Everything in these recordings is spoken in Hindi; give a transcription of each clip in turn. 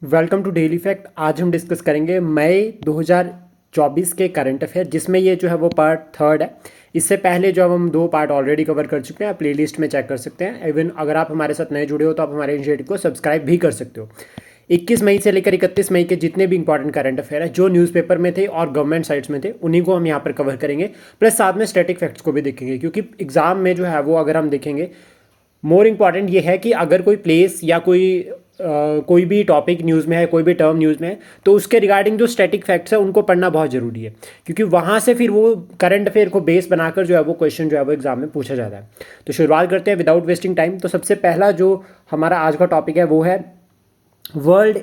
Welcome to daily fact. आज हम डिस्कस करेंगे मई 2024 के करंट अफेयर, जिसमें ये जो है वो पार्ट थर्ड है। इससे पहले जो हम दो पार्ट ऑलरेडी कवर कर चुके हैं, आप प्लेलिस्ट में चेक कर सकते हैं। इवन अगर आप हमारे साथ नए जुड़े हो तो आप हमारे इनिशिएटिव को सब्सक्राइब भी कर सकते हो। 21 मई से लेकर 31 मई के जितने भी इंपॉर्टेंट करंट अफेयर है जो न्यूज़पेपर में थे और गवर्नमेंट साइट्स में थे, उन्हीं को हम यहाँ पर कवर करेंगे। प्लस साथ में स्टैटिक फैक्ट्स को भी देखेंगे, क्योंकि एग्जाम में जो है वो अगर हम देखेंगे, मोर इम्पॉर्टेंट ये है कि अगर कोई प्लेस या कोई भी टॉपिक न्यूज़ में है, कोई भी टर्म न्यूज़ में है, तो उसके रिगार्डिंग जो स्टैटिक फैक्ट्स है उनको पढ़ना बहुत ज़रूरी है, क्योंकि वहाँ से फिर वो करंट अफेयर को बेस बनाकर जो है वो क्वेश्चन जो है वो एग्जाम में पूछा जाता है। तो शुरुआत करते हैं विदाउट वेस्टिंग टाइम। तो सबसे पहला जो हमारा आज का टॉपिक है वो है world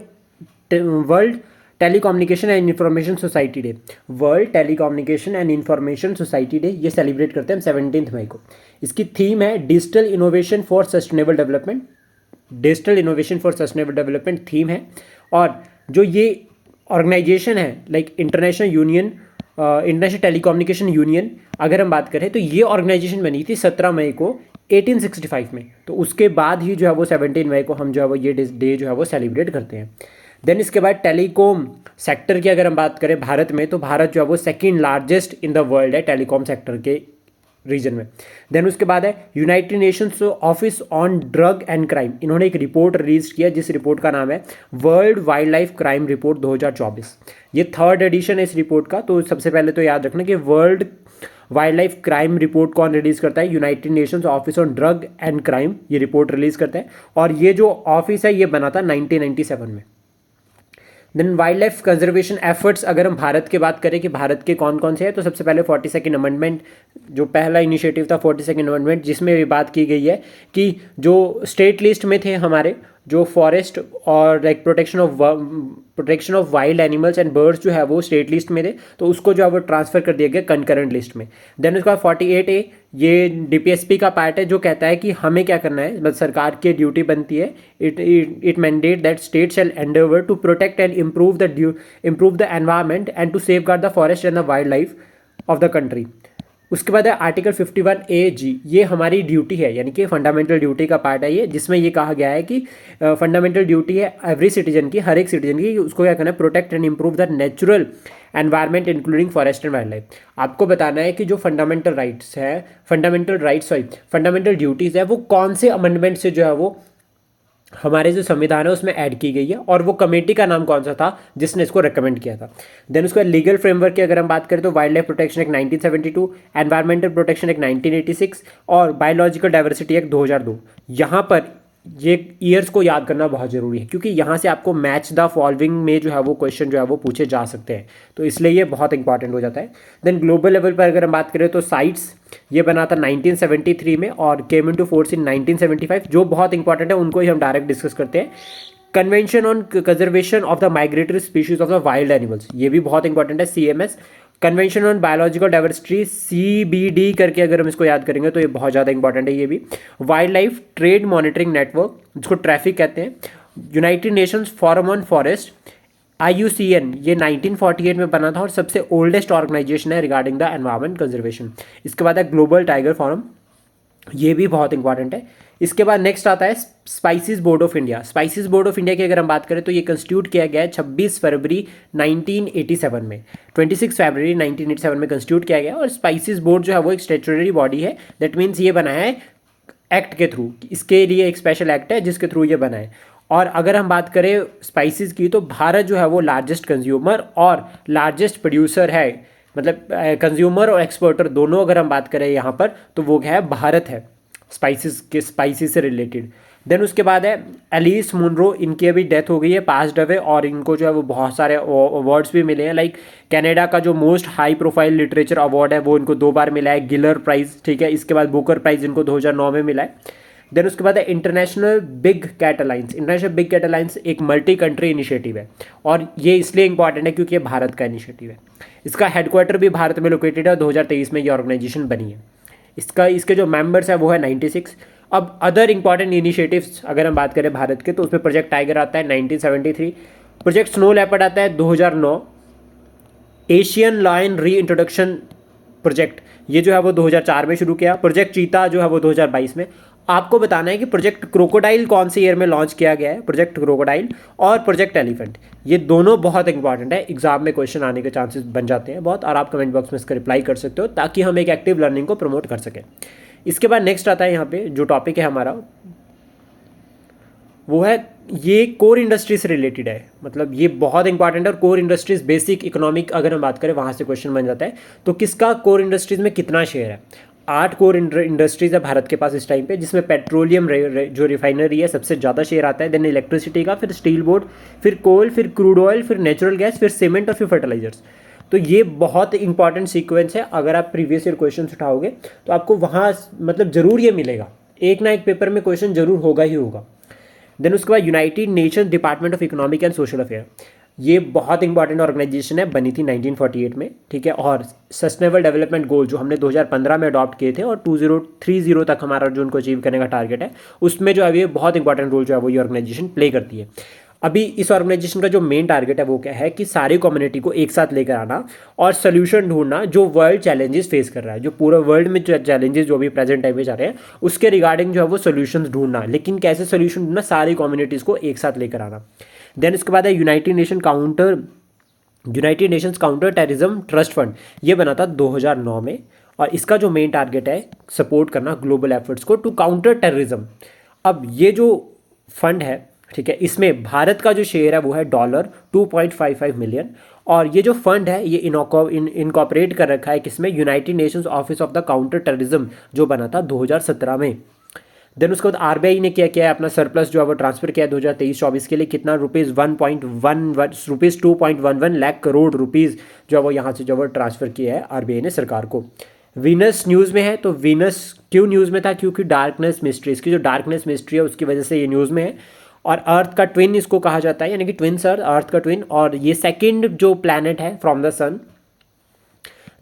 world telecommunication and information society day. World telecommunication and information society day ये सेलिब्रेट करते हैं हम 17 मई को। इसकी थीम है digital innovation for sustainable development. Digital innovation for sustainable development theme है। और जो ये ऑर्गेनाइजेशन है, like international union, international telecommunication union, अगर हम बात करें तो ये ऑर्गेनाइजेशन बनी थी 17 मई को 1865 में। तो उसके बाद ही जो है वो 17 मई को हम जो है वो ये डे जो है वो सेलिब्रेट करते हैं। देन इसके बाद टेलीकॉम सेक्टर की अगर हम बात करें भारत में, तो भारत जो है वो second largest in the world है टेलीकॉम सेक्टर के रीजन में। देन उसके बाद है United Nations office on drug and crime. इन्होंने एक रिपोर्ट रिलीज किया जिस रिपोर्ट का नाम है world wild life crime report 2024। ये थर्ड एडिशन है इस रिपोर्ट का। तो सबसे पहले तो याद रखना कि world wild life crime report कौन रिलीज करता है? United Nations office on drug and crime ये रिपोर्ट रिलीज करता है। और ये जो ऑफिस है ये बना था 1997 में। Then wildlife conservation efforts अगर हम भारत की बात करें कि भारत के कौन कौन से हैं, तो सबसे पहले 42nd अमेंडमेंट, जो पहला इनिशिएटिव था 42nd अमेंडमेंट, जिसमें ये बात की गई है कि जो स्टेट लिस्ट में थे हमारे जो फॉरेस्ट और like protection of wild animals and birds जो है वो स्टेट लिस्ट में थे, तो उसको जो है वो ट्रांसफर कर दिया गया कंकरेंट लिस्ट में। देन उसके बाद 48A ये DPSP का पार्ट है जो कहता है कि हमें क्या करना है, मतलब सरकार की ड्यूटी बनती है, it mandate that state shall endeavour to protect and improve the environment and to safeguard the forest and the wildlife of the country. उसके बाद है आर्टिकल 51AG, ये हमारी ड्यूटी है, यानी कि फंडामेंटल ड्यूटी का पार्ट है ये, जिसमें ये कहा गया है कि फंडामेंटल ड्यूटी है एवरी सिटीजन की, हर एक सिटीजन की, उसको क्या करना है, protect and improve the natural environment including forest and wild life. आपको बताना है कि जो फंडामेंटल ड्यूटीज़ है वो कौन से अमेंडमेंट से जो है वो हमारे जो संविधान है उसमें ऐड की गई है, और वो कमेटी का नाम कौन सा था जिसने इसको रेकमेंड किया था। देन उसके बाद लीगल फ्रेमवर्क की अगर हम बात करें तो wild life protection act 1972, environmental protection act 1986 और बायोलॉजिकल डाइवर्सिटी एक्ट 2002। यहाँ पर ये ईयर्स को याद करना बहुत ज़रूरी है, क्योंकि यहाँ से आपको मैच द फॉलोइंग में जो है वो क्वेश्चन जो है वो पूछे जा सकते हैं, तो इसलिए ये बहुत इंपॉर्टेंट हो जाता है। देन ग्लोबल लेवल पर अगर हम बात करें तो साइट्स ये बना था 1973 में और केम इनटू फोर्स इन 1975। जो बहुत इंपॉर्टेंट है उनको ही हम डायरेक्ट डिस्कस करते हैं। Convention on conservation of the migratory species of the wild animals, ये भी बहुत इंपॉर्टेंट है, CMS। Convention on biological diversity, CBD करके अगर हम इसको याद करेंगे तो ये बहुत ज़्यादा इंपॉर्टेंट है ये भी। Wild life trade monitoring network, जिसको ट्रैफिक कहते हैं। United Nations forum on forest, IUCN, ये 1948 में बना था और सबसे ओल्डेस्ट ऑर्गेनाइजेशन है रिगार्डिंग द एनवायरमेंट कंजर्वेशन। इसके बाद है ग्लोबल टाइगर फोरम, ये भी बहुत इंपॉर्टेंट है। इसके बाद नेक्स्ट आता है spices board of India. Spices board of India की अगर हम बात करें तो ये कंस्टिट्यूट किया गया है 26 फरवरी 1987 में, 26 फरवरी 1987 में कंस्टिट्यूट किया गया। और स्पाइसेस बोर्ड जो है वो एक स्टैट्यूटरी बॉडी है, दैट मीन्स ये बना है एक्ट के थ्रू, इसके लिए एक स्पेशल एक्ट है जिसके थ्रू ये बना है। और अगर हम बात करें स्पाइसेस की तो भारत जो है वो लार्जेस्ट कंज्यूमर और लार्जेस्ट प्रोड्यूसर है, मतलब कंज्यूमर और एक्सपोर्टर दोनों अगर हम बात करें यहाँ पर तो वो क्या है, भारत है स्पाइसेस से रिलेटेड। देन उसके बाद है एलिस मुनरो, इनकी अभी डेथ हो गई है, पास्ड अवे, और इनको जो है वो बहुत सारे अवार्ड्स भी मिले हैं, लाइक कनाडा का जो most high profile literature award है वो इनको 2 बार मिला है, गिलर प्राइज़, ठीक है। इसके बाद बुकर प्राइज़ इनको 2009 में मिला है। देन उसके बाद है international big cat alliance. International big cat alliance एक मल्टी कंट्री इनिशिएटिव है और ये इसलिए इंपॉर्टेंट है क्योंकि ये भारत का इनिशिएटिव है। इसका हेडक्वार्टर भी भारत में लोकेटेड है और 2023 में ये ऑर्गेनाइजेशन बनी है। इसके जो मेंबर्स है वो है 96। अब अदर इंपॉर्टेंट इनिशिएटिव्स अगर हम बात करें भारत के तो उसमें प्रोजेक्ट टाइगर आता है 1973, प्रोजेक्ट स्नो लेपर्ड आता है 2009, एशियन लायन री इंट्रोडक्शन प्रोजेक्ट ये जो है वो 2004 में शुरू किया, प्रोजेक्ट चीता जो है वो 2022 में, आपको बताना है कि प्रोजेक्ट क्रोकोडाइल कौन से ईयर में लॉन्च किया गया है, प्रोजेक्ट क्रोकोडाइल और प्रोजेक्ट एलिफेंट। ये दोनों बहुत इंपॉर्टेंट है, एग्जाम में क्वेश्चन आने के चांसेस बन जाते हैं बहुत, और आप कमेंट बॉक्स में इसका रिप्लाई कर सकते हो ताकि हम एक एक्टिव लर्निंग को प्रमोट कर सकें। इसके बाद नेक्स्ट आता है यहाँ पे जो टॉपिक है हमारा, वो है ये कोर इंडस्ट्री से रिलेटेड है, मतलब ये बहुत इंपॉर्टेंट है। और कोर इंडस्ट्रीज बेसिक इकोनॉमिक अगर हम बात करें वहाँ से क्वेश्चन बन जाता है। तो किसका कोर इंडस्ट्रीज में कितना शेयर है? 8 कोर इंडस्ट्रीज है भारत के पास इस टाइम पे, जिसमें पेट्रोलियम जो रिफाइनरी है सबसे ज़्यादा शेयर आता है, देन इलेक्ट्रिसिटी का, फिर स्टील बोर्ड, फिर कोल, फिर क्रूड ऑयल, फिर नेचुरल गैस, फिर सीमेंट और फिर फर्टिलाइजर्स। तो ये बहुत इंपॉर्टेंट सीक्वेंस है। अगर आप प्रीवियस ईयर क्वेश्चन उठाओगे तो आपको वहाँ मतलब ज़रूर ये मिलेगा, एक ना एक पेपर में क्वेश्चन जरूर होगा ही होगा। देन उसके बाद United nation department of economic and social affair, ये बहुत इंपॉर्टेंट ऑर्गेनाइजेशन है, बनी थी 1948 में, ठीक है। और सस्टेनेबल डेवलपमेंट गोल जो हमने 2015 में अडॉप्ट किए थे और 2030 तक हमारा जो उनको अचीव करने का टारगेट है, उसमें जो है ये बहुत इंपॉर्टेंट रोल जो है वो ये ऑर्गेनाइजेशन प्ले करती है। अभी इस ऑर्गेनाइजेशन का जो मेन टारगेट है वो क्या है कि सारी कम्युनिटी को एक साथ लेकर आना और सोल्यूशन ढूंढना जो वर्ल्ड चैलेंजेस फेस कर रहा है, जो पूरा वर्ल्ड में जो चैलेंजेस जो भी प्रेजेंट टाइम में जा रहे हैं उसके रिगार्डिंग जो है वो सोल्यूशन ढूंढना। लेकिन कैसे सोल्यूशन ढूंढना? सारी कम्युनिटीज़ को एक साथ लेकर आना। देन इसके बाद है United Nations counter terrorism trust fund, ये बना था 2009 में, और इसका जो मेन टारगेट है सपोर्ट करना ग्लोबल एफर्ट्स को टू काउंटर टेररिज्म। अब ये जो फंड है, ठीक है, इसमें भारत का जो शेयर है वो है $2.55 मिलियन, और ये जो फंड है ये इनकॉपरेट कर रखा है किसमें? United Nations office of the counter terrorism जो बना था 2017 में। देन उसके बाद आरबीआई ने क्या किया है, अपना सरप्लस जो है वो ट्रांसफर किया है 2023-24 के लिए, कितना? रुपीज़ 2.11 लाख करोड़ रुपीज़ जो है वो यहाँ से जो है वो ट्रांसफर किया है आरबीआई ने सरकार को। वीनस न्यूज़ में है, तो वीनस क्यों न्यूज़ में था? क्योंकि डार्कनेस मिस्ट्री, इसकी जो डार्कनेस मिस्ट्री है उसकी वजह से ये न्यूज़ में है। और अर्थ का ट्विन इसको कहा जाता है, यानी कि ट्विन सर, अर्थ का ट्विन, और ये सेकंड जो प्लैनेट है फ्रॉम द सन।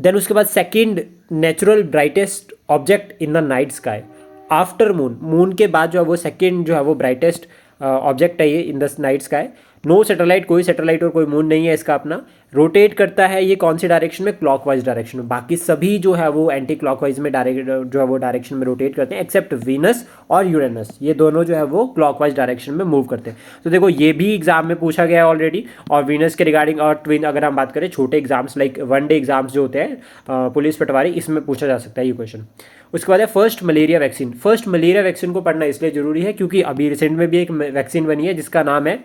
देन उसके बाद second natural brightest object in the night sky after moon, moon के बाद जो है वो सेकंड जो है वो ब्राइटेस्ट ऑब्जेक्ट है ये in the night sky. No satellite, कोई सैटेलाइट और कोई मून नहीं है इसका अपना। रोटेट करता है ये कौन सी डायरेक्शन में? क्लॉकवाइज डायरेक्शन में। बाकी सभी जो है वो एंटी क्लॉकवाइज में जो है वो डायरेक्शन में रोटेट करते हैं, एक्सेप्ट वीनस और यूरेनस, ये दोनों जो है वो क्लॉकवाइज डायरेक्शन में मूव करते हैं। तो देखो ये भी एग्जाम में पूछा गया है ऑलरेडी। और वीनस के रिगार्डिंग और ट्विन अगर हम बात करें, छोटे एग्जाम्स लाइक 1 डे एग्जाम्स जो होते हैं पुलिस पटवारी, इसमें पूछा जा सकता है ये क्वेश्चन। उसके बाद है first malaria vaccine. First malaria vaccine को पढ़ना इसलिए जरूरी है क्योंकि अभी रिसेंट में भी एक वैक्सीन बनी है जिसका नाम है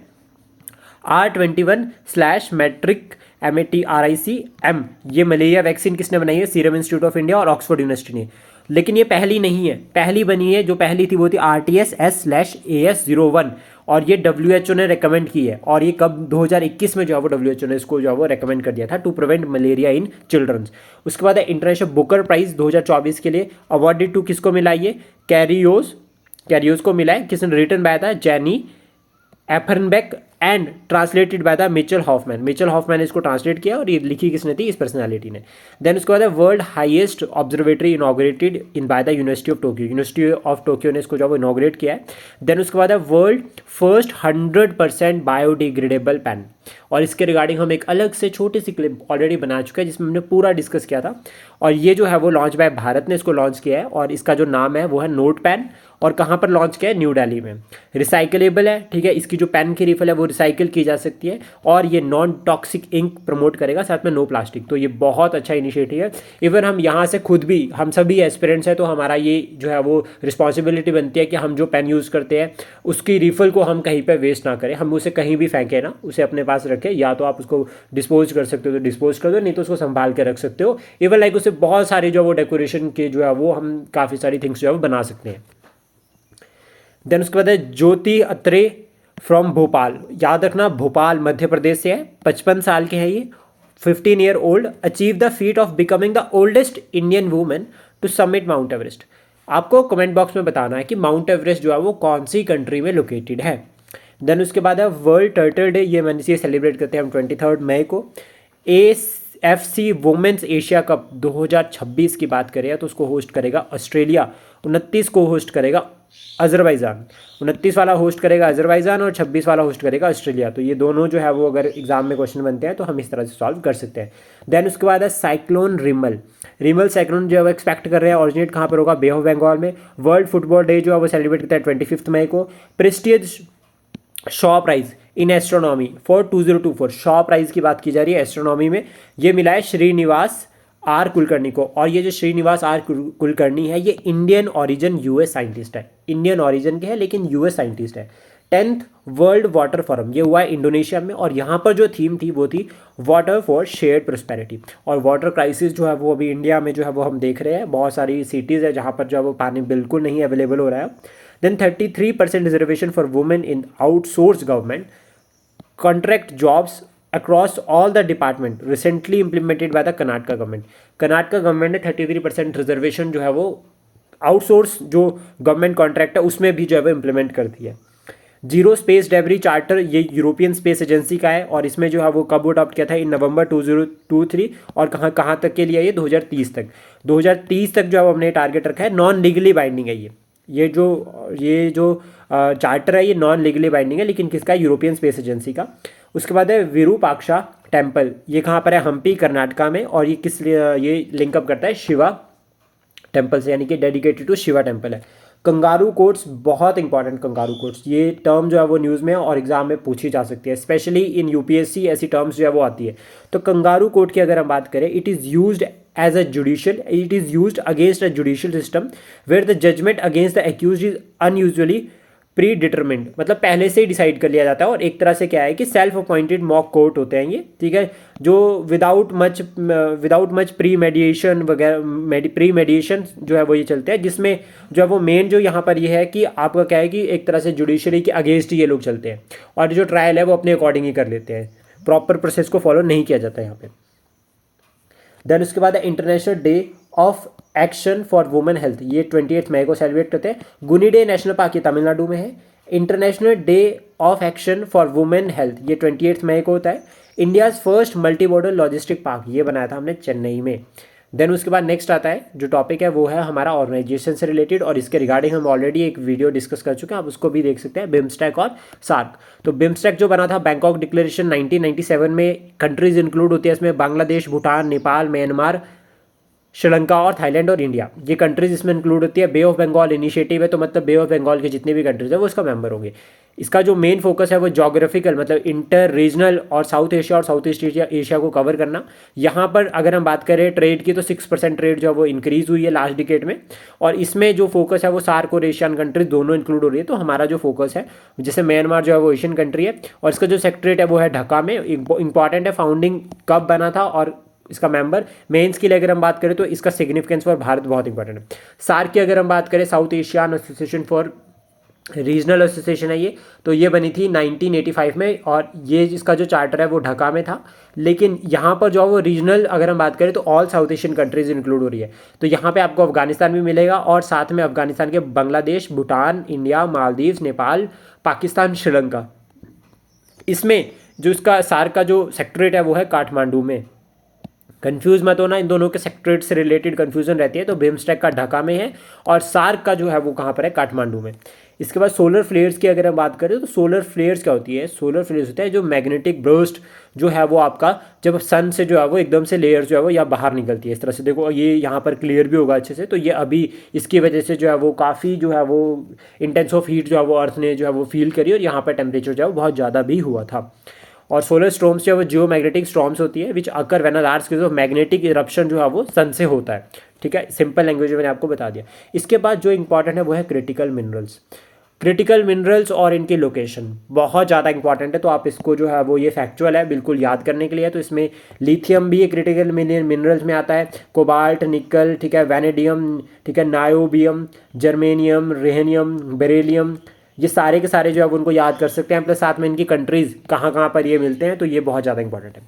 R21/मैट्रिक MATRIC-M। ये मलेरिया वैक्सीन किसने बनाई है? सीरम इंस्टीट्यूट ऑफ इंडिया और ऑक्सफोर्ड यूनिवर्सिटी ने। लेकिन ये पहली नहीं है, पहली बनी है, जो पहली थी वो थी RTS/AS01, और ये WHO ने रेकमेंड की है। और ये कब? 2021 में जो है वो WHO ने इसको जो है वो रेकमेंड कर दिया था to prevent malaria in childrens. उसके बाद है इंटरनेशनल बुकर प्राइज 2024 के लिए अवॉर्डेड टू किसको मिला? ये कैरियोस को मिला है। किसने? रिटन बाय था Jenny Erpenbeck and translated by the Mitchell Hofmann. Mitchell Hofmann ने इसको ट्रांसलेट किया और ये लिखी किसने थी? इस पर्सनालिटी ने। देन उसके बाद world highest observatory inaugurated in by the university of Tokyo. University of Tokyo ने इसको जो है इनॉग्रेट किया है। देन उसके बाद वर्ल्ड फर्स्ट 100% बायोडिग्रेडेबल पेन, और इसके रिगार्डिंग हम एक अलग से छोटी सी क्लिप ऑलरेडी बना चुके हैं जिसमें हमने पूरा डिस्कस किया था। और ये जो है वो लॉन्च बाय भारत ने इसको लॉन्च किया है, और इसका जो नाम है वो है नोट पेन। और कहाँ पर लॉन्च किया है? न्यू दिल्ली में। रिसाइकलेबल है, ठीक है, इसकी जो पेन की रिफिल है वो रिसाइकिल की जा सकती है, और ये नॉन टॉक्सिक इंक प्रमोट करेगा, साथ में नो प्लास्टिक। तो ये बहुत अच्छा इनिशिएटिव है। इवन हम यहाँ से खुद भी, हम सभी एस्पिरेंट्स हैं, तो हमारा ये जो है वो रिस्पॉन्सिबिलिटी बनती है कि हम जो पेन यूज़ करते हैं उसकी रिफिल को हम कहीं पर वेस्ट ना करें, हम उसे कहीं भी फेंकें ना, उसे अपने पास रखें। या तो आप उसको डिस्पोज कर सकते हो तो डिस्पोज कर दो, नहीं तो उसको संभाल के रख सकते हो। इवन लाइक उसे बहुत सारी जो वो डेकोरेशन के जो है वो हम काफ़ी सारी थिंग्स जो है वो बना सकते हैं। देन उसके बाद है ज्योति अत्रे फ्रॉम भोपाल। याद रखना भोपाल मध्य प्रदेश से है, 55 साल के हैं ये, 15 year old, achieve the feat of becoming the oldest Indian women to submit Mount Everest. आपको कमेंट बॉक्स में बताना है कि माउंट एवरेस्ट जो है वो कौन सी कंट्री में लोकेटेड है। देन उसके बाद है वर्ल्ड टर्टल डे, ये मैंने से सेलिब्रेट करते हैं हम 23 मई को। FC वुमेन्स एशिया कप 2026 की बात करें तो उसको होस्ट करेगा ऑस्ट्रेलिया, 29 को होस्ट करेगा अजरबैजान, 29 वाला होस्ट करेगा अजरबैजान और 26 वाला होस्ट करेगा ऑस्ट्रेलिया। तो ये दोनों जो है वो अगर एग्जाम में क्वेश्चन बनते हैं तो हम इस तरह से सॉल्व कर सकते हैं। देन उसके बाद है साइक्लोन रिमल। रिमल साइक्लोन जो है वो एक्सपेक्ट कर रहे हैं ऑरिजिनेट कहाँ पर होगा, बे ऑफ बंगाल में। वर्ल्ड फुटबॉल डे जो है वो सेलिब्रेट करता है 25 मई को। Prestige Shaw prize in astronomy for 2024, Shaw prize की बात की जा रही है एस्ट्रोनॉमी में, ये मिला है श्रीनिवास आर कुलकर्णी को। और ये जो श्रीनिवास आर कुलकर्णी है ये इंडियन ओरिजिन यूएस साइंटिस्ट है, इंडियन ओरिजिन के है लेकिन यूएस साइंटिस्ट है। 10th वर्ल्ड वाटर फोरम ये हुआ है इंडोनेशिया में, और यहाँ पर जो थीम थी वो थी वाटर फॉर शेयर्ड प्रोस्पेरिटी। और वाटर क्राइसिस जो है वो अभी इंडिया में जो है वो हम देख रहे हैं, बहुत सारी सिटीज़ है जहाँ पर जो है वो पानी बिल्कुल नहीं अवेलेबल हो रहा है। Then 33% reservation for women in outsourced government contract jobs across all the department recently implemented by the Karnataka government. Karnataka government ने 33% रिजर्वेशन जो है वो आउटसोर्स जो गवर्नमेंट कॉन्ट्रैक्ट है उसमें भी जो है वो इम्प्लीमेंट कर दी है। जीरो स्पेस डेब्री चार्टर ये यूरोपियन स्पेस एजेंसी का है, और इसमें जो है वो कब अडॉप्ट किया था, इन नवंबर 2023, और कहाँ तक के लिए ये 2030 तक। 2030 तक जो है वो हमने टारगेट रखा है। नॉन लीगली बाइंडिंग है ये जो चार्टर है ये नॉन लीगली बाइंडिंग है, लेकिन किसका, यूरोपियन स्पेस एजेंसी का। उसके बाद है विरूपाक्षा टेम्पल, ये कहाँ पर है, हम्पी कर्नाटका में, और ये ये लिंकअप करता है शिवा टेम्पल से, यानी कि डेडिकेटेड टू शिवा टेम्पल है। कंगारू कोर्ट्स बहुत इंपॉर्टेंट, कंगारू कोर्ट्स ये टर्म जो है वो न्यूज़ में और एग्जाम में पूछी जा सकती है, स्पेशली इन यूपीएससी ऐसी टर्म्स जो है वो आती है। तो कंगारू कोर्ट की अगर हम बात करें, it is used as a judicial, it is used against a judicial system where the judgement against the accused is unusually predetermined, मतलब पहले से ही डिसाइड कर लिया जाता है। और एक तरह से क्या है कि सेल्फ अपॉइंटेड मॉक कोर्ट होते हैं ये, ठीक है, जो विदाउट मच प्री मेडिएशन वगैरह, प्री मेडिएशन जो है वो ये चलते हैं, जिसमें जो है वो मेन जो यहाँ पर ये है कि आपका क्या है कि एक तरह से जुडिशरी के अगेंस्ट ही ये लोग चलते हैं, और जो ट्रायल है वो अपने अकॉर्डिंग ही कर लेते हैं, प्रॉपर प्रोसेस को फॉलो नहीं किया जाता यहाँ पे। देन उसके बाद है international day of action for women health, ये 28 मई को सेलिब्रेट करते हैं। गुनी डे नेशनल पार्क ये तमिलनाडु में है। International day of action for women health ये 28 मई को होता है। India's first multi modal logistic park ये बनाया था हमने चेन्नई में। देन उसके बाद नेक्स्ट आता है जो टॉपिक है वो है हमारा ऑर्गेनाइजेशन से रिलेटेड, और इसके रिगार्डिंग हम ऑलरेडी एक वीडियो डिस्कस कर चुके हैं, आप उसको भी देख सकते हैं, बिम्स्टेक और सार्क। तो बिम्स्टेक जो बना था बैंकॉक डिक्लेरेशन 1997 में, कंट्रीज इंक्लूड होती है इसमें बांग्लादेश, भूटान, नेपाल, म्यांमार, श्रीलंका और थाईलैंड और इंडिया, ये कंट्रीज इसमें इंक्लूड होती है। बे ऑफ बंगाल इनिशिएटिव है, तो मतलब बे ऑफ बंगाल के जितने भी कंट्रीज है वो इसका मेंबर होंगे। इसका जो मेन फोकस है वो जोग्राफिकल, मतलब इंटर रीजनल और साउथ एशिया और साउथ ईस्ट एशिया को कवर करना। यहाँ पर अगर हम बात करें ट्रेड की तो 6% ट्रेड जो है वो इंक्रीज हुई है लास्ट डिकेड में, और इसमें जो फोकस है वो सार्क और एशियन कंट्रीज दोनों इंक्लूड हो रही है। तो हमारा जो फोकस है, जैसे म्यांमार जो है वो एशियन कंट्री है, और इसका जो सेक्रेटरीट है वो है ढाका में। इंपॉर्टेंट है फाउंडिंग कब बना था और इसका मेंबर। मेंस की अगर हम बात करें तो इसका सिग्निफिकेंस फॉर भारत बहुत इंपॉर्टेंट है। सार्क की अगर हम बात करें, south Asian association for regional association है ये, तो ये बनी थी 1985 में, और ये इसका जो चार्टर है वो ढाका में था। लेकिन यहाँ पर जो वो रीजनल अगर हम बात करें तो all south Asian countries include हो रही है। तो यहाँ पे आपको अफगानिस्तान भी मिलेगा, और साथ में अफगानिस्तान के बांग्लादेश, भूटान, इंडिया, मालदीव्स, नेपाल, पाकिस्तान, श्रीलंका। इसमें जो इसका सार्क का जो सेक्रेटरीट है वो है काठमांडू में। कंफ्यूज मत होना, इन दोनों के सेक्रेटरीट से रिलेटेड कंफ्यूजन रहती है। तो बिम्स्टेक का ढाका में है और सार्क का जो है वो कहाँ पर है, काठमांडू में। इसके बाद सोलर फ्लेयर्स की अगर हम बात करें तो सोलर फ्लेयर्स क्या होती है, सोलर फ्लेयर्स होता है जो मैग्नेटिक बर्स्ट जो है वो आपका जब सन से जो है वो एकदम से लेयर जो है वो या बाहर निकलती है, इस तरह से देखो ये यहाँ पर क्लियर भी होगा अच्छे से। तो ये अभी इसकी वजह से जो है वो काफ़ी जो है वो इंटेंस ऑफ हीट जो है वो अर्थ ने जो है वो फील करी, और यहाँ पर टेम्परेचर जो है वो बहुत ज़्यादा भी हुआ था। और सोलर स्टॉर्म्स जो है वो जियो मैग्नेटिक स्टॉर्म्स होती है which occur when a large scale of magnetic eruption जो है वो सन से होता है, ठीक है, सिंपल लैंग्वेज में मैंने आपको बता दिया। इसके बाद जो इंपॉर्टेंट है वो है क्रिटिकल मिनरल्स। क्रिटिकल मिनरल्स और इनकी लोकेशन बहुत ज़्यादा इंपॉर्टेंट है, तो आप इसको जो है वो ये फैक्चुअल है बिल्कुल याद करने के लिए। तो इसमें लिथियम भी ये क्रिटिकल मिनरल्स में आता है, कोबाल्ट, निकल, ठीक है, वैनेडियम, ठीक है, नायोबियम, जर्मेनियम, रेहनियम, बेरिलियम, ये सारे के सारे जो है वो उनको याद कर सकते हैं, प्लस साथ में इनकी कंट्रीज़ कहाँ कहाँ पर ये मिलते हैं, तो ये बहुत ज़्यादा इंपॉर्टेंट है।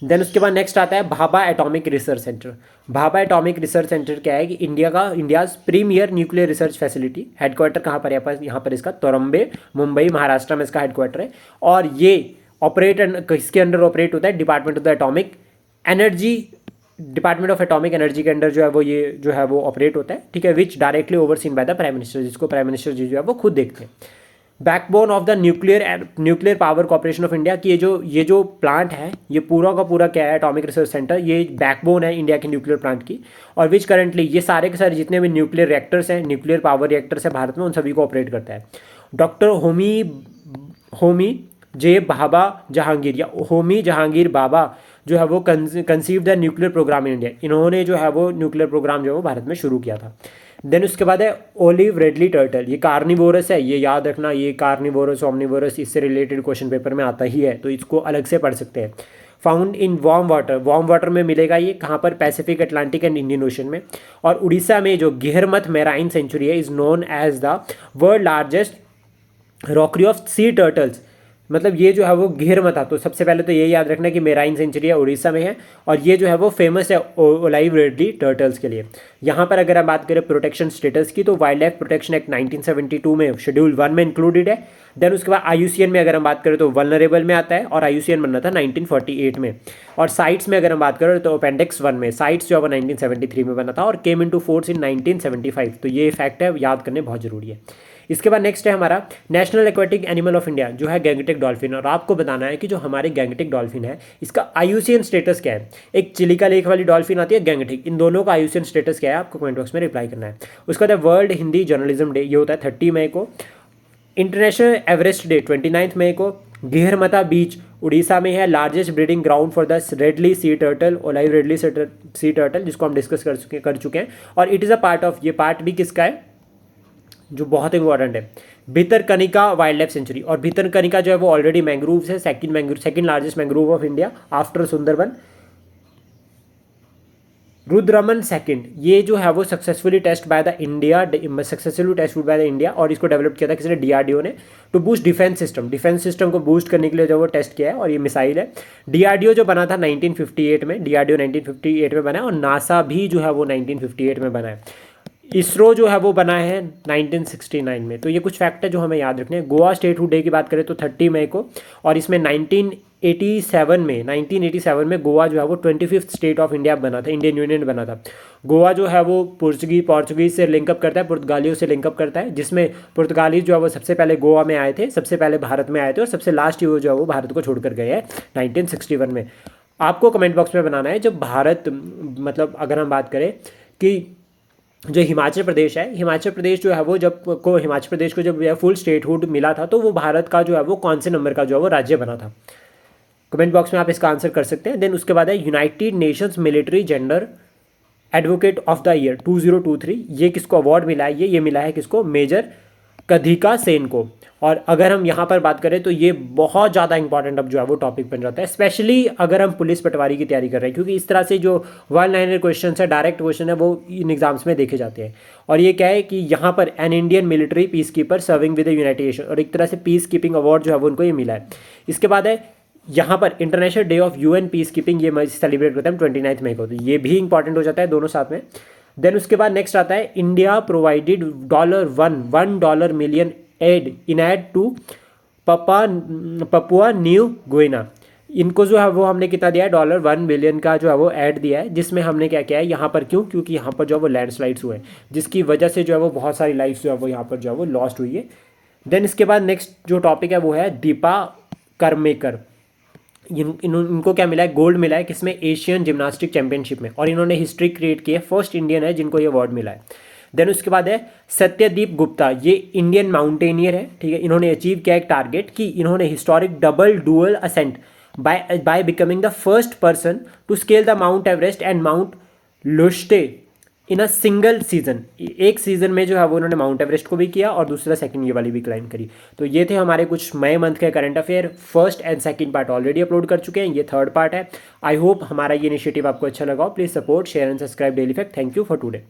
देन उसके बाद नेक्स्ट आता है Bhabha atomic research centre. Bhabha atomic research centre क्या है कि India's premier nuclear research facility. Headquarter कहाँ पर है, यहाँ पर इसका तोरंबे, मुंबई, महाराष्ट्र में इसका हेडक्वार्टर है। और ये ऑपरेट किसके अंडर ऑपरेट होता है, department of the atomic energy, department of atomic energy के अंडर जो है वो ये जो है वो ऑपरेट होता है, ठीक है, विच directly overseen by the prime minister, जिसको प्राइम मिनिस्टर जी जो है वो खुद देखते हैं। Backbone of the nuclear power corporation of India, कि ये जो प्लांट है ये पूरा का पूरा क्या है, एटॉमिक रिसर्च सेंटर, ये बैकबोन है इंडिया के न्यूक्लियर प्लांट की, और विच करंटली ये सारे के सारे जितने भी न्यूक्लियर रिएक्टर्स हैं, न्यूक्लियर पावर रिएक्टर्स है भारत में, उन सभी को ऑपरेट करता है। डॉक्टर होमी जे भाभा जहांगीर, या होमी जहांगीर बाबा जो है वो conceive the nuclear programme in India, इन्होंने जो है वो न्यूक्लियर प्रोग्राम जो है वो भारत में शुरू किया था। देन उसके बाद है ओलिव रेडली टर्टल, ये कार्निवोरस है, ये याद रखना, ये कार्निवोरस ओमनिवोरस इससे रिलेटेड क्वेश्चन पेपर में आता ही है, तो इसको अलग से पढ़ सकते हैं। फाउंड इन वार्म वाटर में मिलेगा ये, कहाँ पर, Pacific, Atlantic and Indian Ocean में। और उड़ीसा में जो गिरमथ मैराइन सेंचुरी है is known as the world largest rookery of sea turtles, मतलब ये जो है वो घेरमथा, तो सबसे पहले तो ये याद रखना कि मेराइन सेंचुरी है उड़ीसा में है, और ये जो है वो फेमस है ओलाइव रेडली टर्टल्स के लिए। यहाँ पर अगर हम बात करें प्रोटेक्शन स्टेटस की, तो वाइल्ड लाइफ प्रोटेक्शन एक्ट 1972 में शेड्यूल 1 में इंक्लूडेड है। देन उसके बाद IUCN में अगर हम बात करें तो वल्नरेबल में आता है, और IUCN बना था 1948 में। और साइट्स में अगर हम बात करें तो अपेंडिक्स 1 में, साइट्स जो है 1973 में बना था और केम इनटू फोर्स इन 1975, तो ये फैक्ट है, याद करने बहुत जरूरी है। इसके बाद नेक्स्ट है हमारा national aquatic animal of India, जो है गैंगटिक डॉल्फिन, और आपको बताना है कि जो हमारे गैंगटिक डॉल्फिन है इसका IUCN स्टेटस क्या है। एक चिलिका लेक वाली डॉल्फिन आती है गैंगटिक, इन दोनों का IUCN स्टेटस क्या है, आपको कमेंट बॉक्स में रिप्लाई करना है। उसके बाद वर्ल्ड हिंदी जर्नलिज्म डे, ये होता है 30 मई को। इंटरनेशनल एवरेस्ट डे 29 मई को। घेरमथा बीच उड़ीसा में है, largest breeding ground for the ridley sea turtle, olive ridley sea turtle, जिसको हम डिस्कस कर चुके हैं। और it is a part of, ये पार्ट भी किसका है जो बहुत इंपॉर्टेंट है, भितरकनिका वाइल्ड लाइफ सेंचुरी। और भितरकनिका जो है वो ऑलरेडी मैंग्रोव्स है, second largest mangrove of India after Sundarban. Rudram second, ये जो है वो successfully test by the India, और इसको डेवलप किया था किसी ने, DRDO ने, टू बूस्ट डिफेंस सिस्टम को बूस्ट करने के लिए जो वो टेस्ट किया है, और ये मिसाइल है। DRDO जो बना था 1958 में, DRDO 1958 में बना है, और नासा भी जो है वो 1958 में बना है। इसरो जो है वो बना है 1969 में। तो ये कुछ फैक्ट है जो हमें याद रखने हैं। गोवा स्टेटहुड डे की बात करें तो 30 मई को, और इसमें 1987 में गोवा जो है वो 25th स्टेट ऑफ इंडिया बना था, इंडियन यूनियन बना था। गोवा जो है वो पोर्चुगीज से लिंकअप करता है, पुर्तगालियों से लिंकअप करता है, जिसमें पुर्तगाली जो है वो सबसे पहले गोवा में आए थे, सबसे पहले भारत में आए थे, और सबसे लास्ट वो जो है वो भारत को छोड़कर गए हैं 1961 में। आपको कमेंट बॉक्स में बनाना है जब भारत, मतलब अगर हम बात करें कि जो हिमाचल प्रदेश है, हिमाचल प्रदेश जो है वो हिमाचल प्रदेश को जब फुल स्टेटहुड मिला था, तो वो भारत का जो है वो कौन से नंबर का जो है वो राज्य बना था। कमेंट बॉक्स में आप इसका आंसर कर सकते हैं। देन उसके बाद है United Nations military gender advocate of the year 2023, ये किसको अवार्ड मिला है, ये मिला है किसको, मेजर कधिका सेन को। और अगर हम यहाँ पर बात करें तो ये बहुत ज़्यादा इंपॉर्टेंट अब जो है वो टॉपिक बन जाता है, स्पेशली अगर हम पुलिस पटवारी की तैयारी कर रहे हैं, क्योंकि इस तरह से जो 1-लाइनर क्वेश्चन है, डायरेक्ट क्वेश्चन है, वो इन एग्जाम्स में देखे जाते हैं। और ये क्या है कि यहाँ पर an Indian military piece keeper serving with the United nation, और एक तरह से पीस कीपिंग अवार्ड जो है वो उनको ये मिला है। इसके बाद है यहाँ पर international day of UN peace keeping, ये सेलिब्रेट करते हैं 29 मई को, तो ये भी इंपॉर्टेंट हो जाता है दोनों साथ में। देन उसके बाद नेक्स्ट आता है India provided $1 million aid to Papua New Guinea. इनको जो है वो हमने कितना दिया है, $1 बिलियन का जो है वो ऐड दिया है, जिसमें हमने क्या किया है यहाँ पर, क्योंकि यहाँ पर जो है वो लैंडस्लाइड्स हुए हैं, जिसकी वजह से जो है वो बहुत सारी लाइफ्स जो है वो यहाँ पर जो है वो लॉस्ट हुई है। देन इसके बाद नेक्स्ट जो टॉपिक है वो है दीपा करमेकर। इनको क्या मिला है, गोल्ड मिला है, किसमें, एशियन जिम्नास्टिक चैंपियनशिप में, और इन्होंने हिस्ट्री क्रिएट की है, फर्स्ट इंडियन है जिनको ये अवार्ड मिला है। देन उसके बाद है सत्यदीप गुप्ता, ये इंडियन माउंटेनियर है, ठीक है। इन्होंने अचीव किया एक टारगेट कि इन्होंने historic double dual ascent by becoming the first person to scale the Mount Everest and Mount लोस्टे इन अ सिंगल सीजन। एक सीजन में जो है वो उन्होंने माउंट एवरेस्ट को भी किया और दूसरा सेकंड ये वाली भी क्लाइम करी। तो ये थे हमारे कुछ मई मंथ के current affair. First and second part already upload कर चुके हैं, ये थर्ड पार्ट है। आई होप हमारा ये इनिशिएटिव आपको अच्छा लगा हो। Please support, share and subscribe daily fact. Thank you for today.